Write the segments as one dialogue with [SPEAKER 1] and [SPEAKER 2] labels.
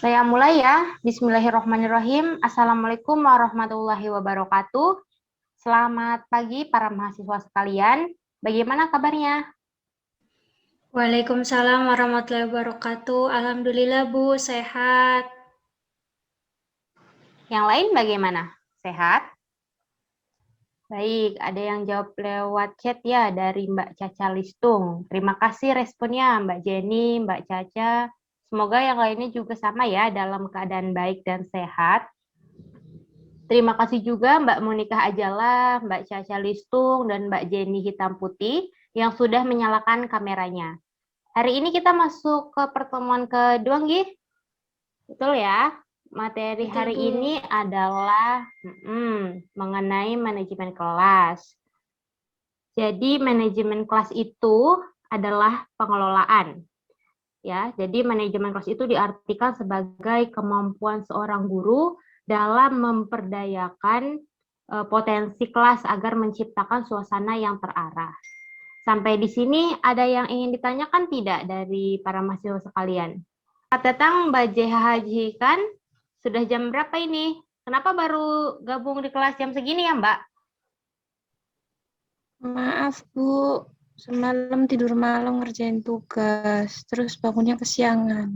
[SPEAKER 1] Saya mulai ya. Bismillahirrahmanirrahim. Assalamualaikum warahmatullahi wabarakatuh. Selamat pagi para mahasiswa sekalian. Bagaimana kabarnya?
[SPEAKER 2] Waalaikumsalam warahmatullahi wabarakatuh. Alhamdulillah Bu, sehat.
[SPEAKER 1] Yang lain bagaimana? Sehat? Baik, ada yang jawab lewat chat ya dari Mbak Caca Listung. Terima kasih responnya Mbak Jenny, Mbak Caca. Semoga yang lainnya juga sama ya dalam keadaan baik dan sehat. Terima kasih juga Mbak Monika Ajala, Mbak Caca Listung, dan Mbak Jenny Hitam Putih yang sudah menyalakan kameranya. Hari ini kita masuk ke pertemuan kedua, Nggih? Betul ya? Materi
[SPEAKER 2] Betul,
[SPEAKER 1] hari
[SPEAKER 2] Bu.
[SPEAKER 1] ini adalah mengenai manajemen kelas. Jadi manajemen kelas itu adalah pengelolaan. Ya, jadi manajemen kelas itu diartikan sebagai kemampuan seorang guru dalam memperdayakan potensi kelas agar menciptakan suasana yang terarah. Sampai di sini ada yang ingin ditanyakan tidak dari para mahasiswa sekalian? Pak Tetang, Mbak JHJ kan sudah jam berapa ini? Kenapa baru gabung di kelas jam segini ya, Mbak?
[SPEAKER 3] Maaf Bu, semalam tidur malam ngerjain tugas, terus bangunnya kesiangan.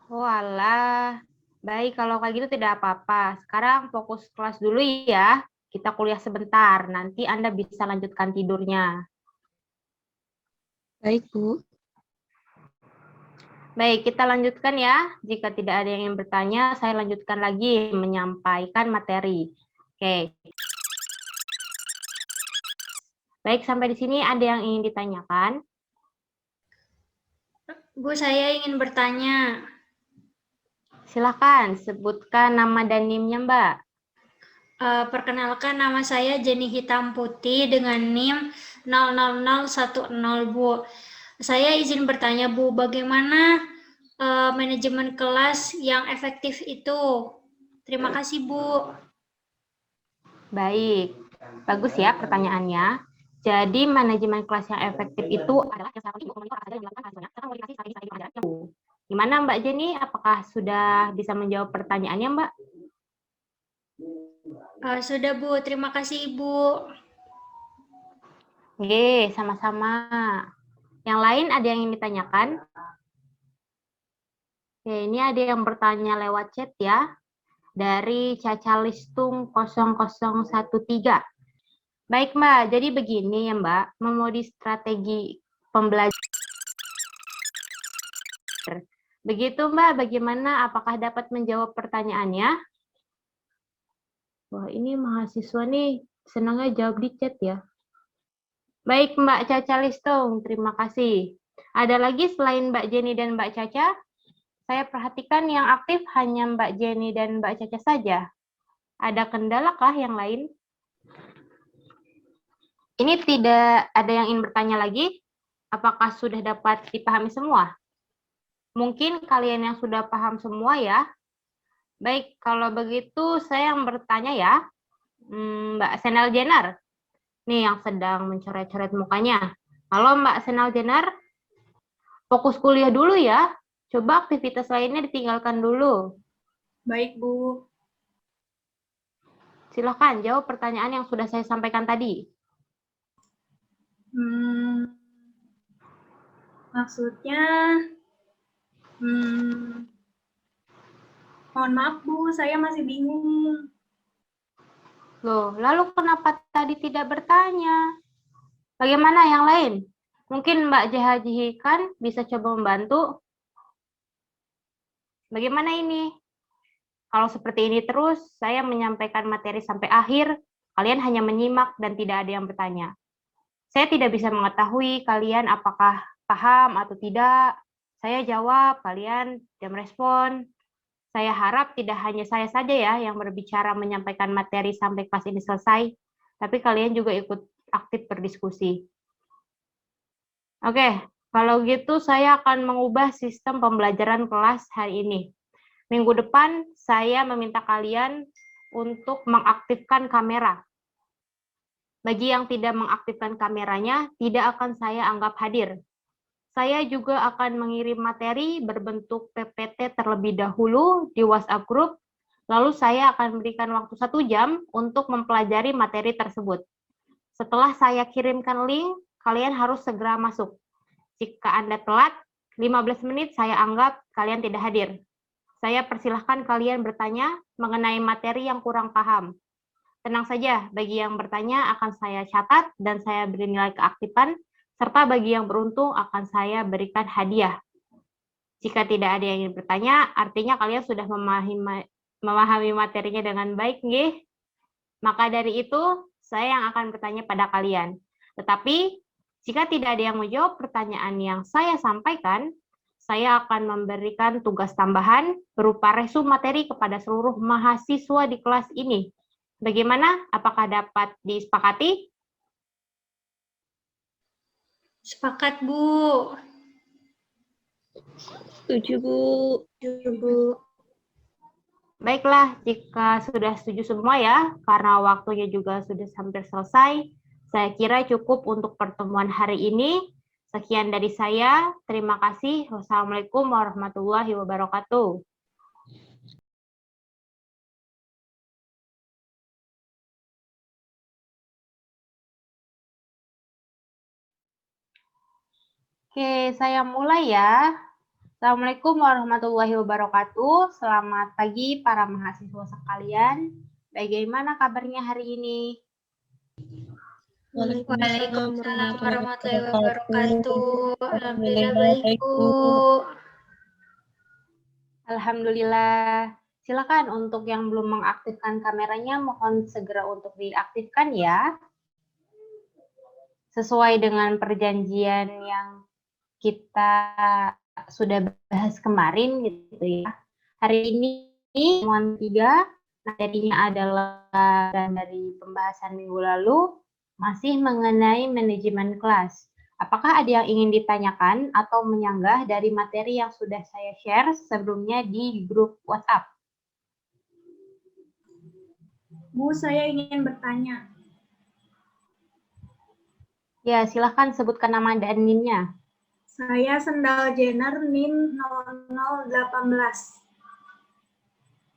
[SPEAKER 1] Walah, baik kalau kayak gitu tidak apa-apa. Sekarang fokus kelas dulu ya. Kita kuliah sebentar, nanti Anda bisa lanjutkan tidurnya.
[SPEAKER 3] Baik Bu.
[SPEAKER 1] Baik, kita lanjutkan ya. Jika tidak ada yang ingin bertanya, saya lanjutkan lagi menyampaikan materi. Oke. Baik, sampai di sini ada yang ingin ditanyakan?
[SPEAKER 2] Bu, saya ingin bertanya.
[SPEAKER 1] Silakan, sebutkan nama dan NIM-nya, Mbak.
[SPEAKER 2] Perkenalkan, nama saya Jenny Hitam Putih dengan NIM 00010 Bu. Saya izin bertanya Bu, bagaimana manajemen kelas yang efektif itu? Terima kasih Bu.
[SPEAKER 1] Baik, bagus ya pertanyaannya. Jadi manajemen kelas yang efektif itu adalah yang salah satu memonitor asal yang dilakukan mahasiswanya serta memodifikasi strategi pembelajaran yang Gimana Mbak Jenny? Apakah sudah bisa menjawab pertanyaannya, Mbak?
[SPEAKER 2] Sudah Bu, terima kasih Ibu.
[SPEAKER 1] Oke, sama-sama. Yang lain ada yang ingin ditanyakan? Oke, ini ada yang bertanya lewat chat ya. Dari Caca Listung 0013. Baik Mbak, jadi begini ya Mbak, memodif strategi pembelajaran. Begitu Mbak, bagaimana? Apakah dapat menjawab pertanyaannya? Wah, ini mahasiswa nih senangnya jawab di chat ya. Baik Mbak Caca Listung, terima kasih. Ada lagi selain Mbak Jenny dan Mbak Caca? Saya perhatikan yang aktif hanya Mbak Jenny dan Mbak Caca saja. Ada kendala kah yang lain? Ini tidak ada yang ingin bertanya lagi? Apakah sudah dapat dipahami semua? Mungkin kalian yang sudah paham semua ya. Baik, kalau begitu saya yang bertanya ya. Mbak Senal Jenar. Nih yang sedang mencoret-coret mukanya. Halo Mbak Senal Jenar. Fokus kuliah dulu ya. Coba aktivitas lainnya ditinggalkan dulu.
[SPEAKER 2] Baik Bu.
[SPEAKER 1] Silakan jawab pertanyaan yang sudah saya sampaikan tadi.
[SPEAKER 2] Maksudnya, mohon maaf Bu, saya masih bingung.
[SPEAKER 1] Loh, lalu kenapa tadi tidak bertanya? Bagaimana yang lain? Mungkin Mbak JHJ kan bisa coba membantu. Bagaimana ini? Kalau seperti ini terus, saya menyampaikan materi sampai akhir, kalian hanya menyimak dan tidak ada yang bertanya. Saya tidak bisa mengetahui kalian apakah paham atau tidak. Saya jawab, kalian tidak merespon. Saya harap tidak hanya saya saja ya yang berbicara menyampaikan materi sampai kelas ini selesai, tapi kalian juga ikut aktif berdiskusi. Oke, kalau gitu saya akan mengubah sistem pembelajaran kelas hari ini. Minggu depan saya meminta kalian untuk mengaktifkan kamera. Bagi yang tidak mengaktifkan kameranya, tidak akan saya anggap hadir. Saya juga akan mengirim materi berbentuk PPT terlebih dahulu di WhatsApp Group, lalu saya akan berikan waktu 1 jam untuk mempelajari materi tersebut. Setelah saya kirimkan link, kalian harus segera masuk. Jika Anda telat, 15 menit saya anggap kalian tidak hadir. Saya persilahkan kalian bertanya mengenai materi yang kurang paham. Tenang saja, bagi yang bertanya akan saya catat dan saya beri nilai keaktifan, serta bagi yang beruntung akan saya berikan hadiah. Jika tidak ada yang ingin bertanya, artinya kalian sudah memahami materinya dengan baik, nggih? Maka dari itu, saya yang akan bertanya pada kalian. Tetapi, jika tidak ada yang menjawab pertanyaan yang saya sampaikan, saya akan memberikan tugas tambahan berupa resum materi kepada seluruh mahasiswa di kelas ini. Bagaimana? Apakah dapat disepakati?
[SPEAKER 2] Sepakat, Bu.
[SPEAKER 3] Setuju, Bu.
[SPEAKER 2] Setuju, Bu.
[SPEAKER 1] Baiklah, jika sudah setuju semua ya, karena waktunya juga sudah hampir selesai, saya kira cukup untuk pertemuan hari ini. Sekian dari saya, terima kasih. Wassalamualaikum warahmatullahi wabarakatuh. Oke, saya mulai ya. Assalamualaikum warahmatullahi wabarakatuh. Selamat pagi para mahasiswa sekalian. Bagaimana kabarnya hari ini?
[SPEAKER 2] Waalaikumsalam warahmatullahi wabarakatuh. Alhamdulillah baik, Bu.
[SPEAKER 1] Alhamdulillah. Silakan untuk yang belum mengaktifkan kameranya, mohon segera untuk diaktifkan ya. Sesuai dengan perjanjian yang kita sudah bahas kemarin gitu ya. Hari ini pertemuan 3, materinya adalah dari pembahasan minggu lalu, masih mengenai manajemen kelas. Apakah ada yang ingin ditanyakan atau menyanggah dari materi yang sudah saya share sebelumnya di grup WhatsApp?
[SPEAKER 4] Bu, saya ingin bertanya.
[SPEAKER 1] Ya, silahkan sebutkan nama dan NIM-nya.
[SPEAKER 4] Saya Sendal Jenner, NIM 0018.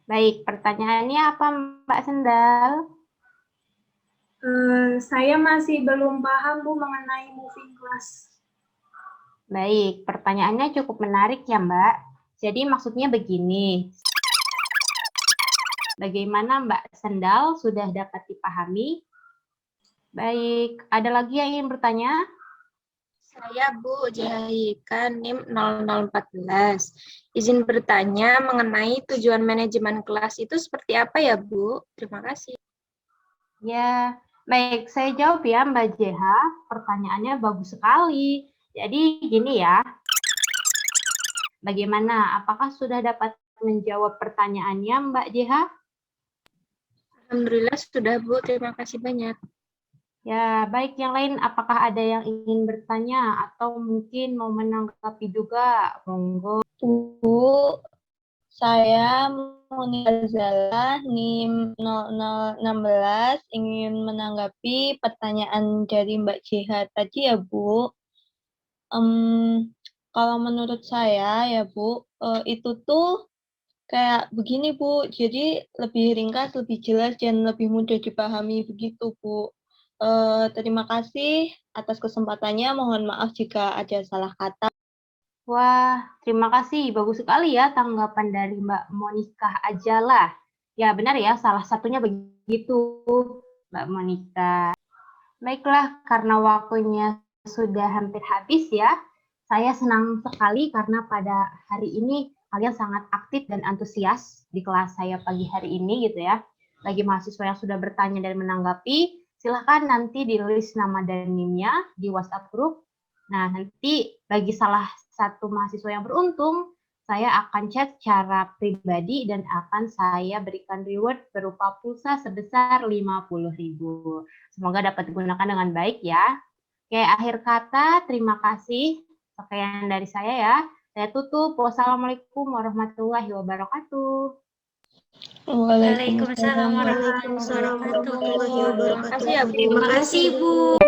[SPEAKER 1] Baik, pertanyaannya apa Mbak Sendal?
[SPEAKER 4] Saya masih belum paham, Bu, mengenai moving class.
[SPEAKER 1] Baik, pertanyaannya cukup menarik ya Mbak. Jadi maksudnya begini. Bagaimana Mbak Sendal sudah dapat dipahami? Baik, ada lagi yang ingin bertanya?
[SPEAKER 3] Saya Bu Jahika, NIM 0014. Izin bertanya mengenai tujuan manajemen kelas itu seperti apa ya, Bu? Terima kasih.
[SPEAKER 1] Ya, baik. Saya jawab ya Mbak JH. Pertanyaannya bagus sekali. Jadi gini ya. Bagaimana? Apakah sudah dapat menjawab pertanyaannya Mbak JH?
[SPEAKER 3] Alhamdulillah sudah, Bu. Terima kasih banyak.
[SPEAKER 1] Ya, baik. Yang lain, apakah ada yang ingin bertanya atau mungkin mau menanggapi juga? Monggo.
[SPEAKER 5] Bu, saya Munir Zala, NIM 0016, ingin menanggapi pertanyaan dari Mbak JH tadi ya, Bu. Kalau menurut saya ya, Bu, itu tuh kayak begini, Bu. Jadi lebih ringkas, lebih jelas, dan lebih mudah dipahami begitu, Bu. Terima kasih atas kesempatannya. Mohon maaf jika ada salah kata.
[SPEAKER 1] Wah, terima kasih. Bagus sekali ya tanggapan dari Mbak Monika Ajala. Ya, benar ya, salah satunya begitu, Mbak Monika. Baiklah, karena waktunya sudah hampir habis ya, saya senang sekali karena pada hari ini kalian sangat aktif dan antusias di kelas saya pagi hari ini gitu ya. Bagi mahasiswa yang sudah bertanya dan menanggapi, silahkan nanti di list nama dan NIM-nya di WhatsApp group. Nah, nanti bagi salah satu mahasiswa yang beruntung, saya akan chat secara pribadi dan akan saya berikan reward berupa pulsa sebesar 50.000. Semoga dapat digunakan dengan baik ya. Oke, akhir kata, terima kasih. Sekian dari saya ya. Saya tutup. Wassalamualaikum warahmatullahi wabarakatuh.
[SPEAKER 2] Waalaikumsalam warahmatullahi wabarakatuh. Terima kasih, Bu.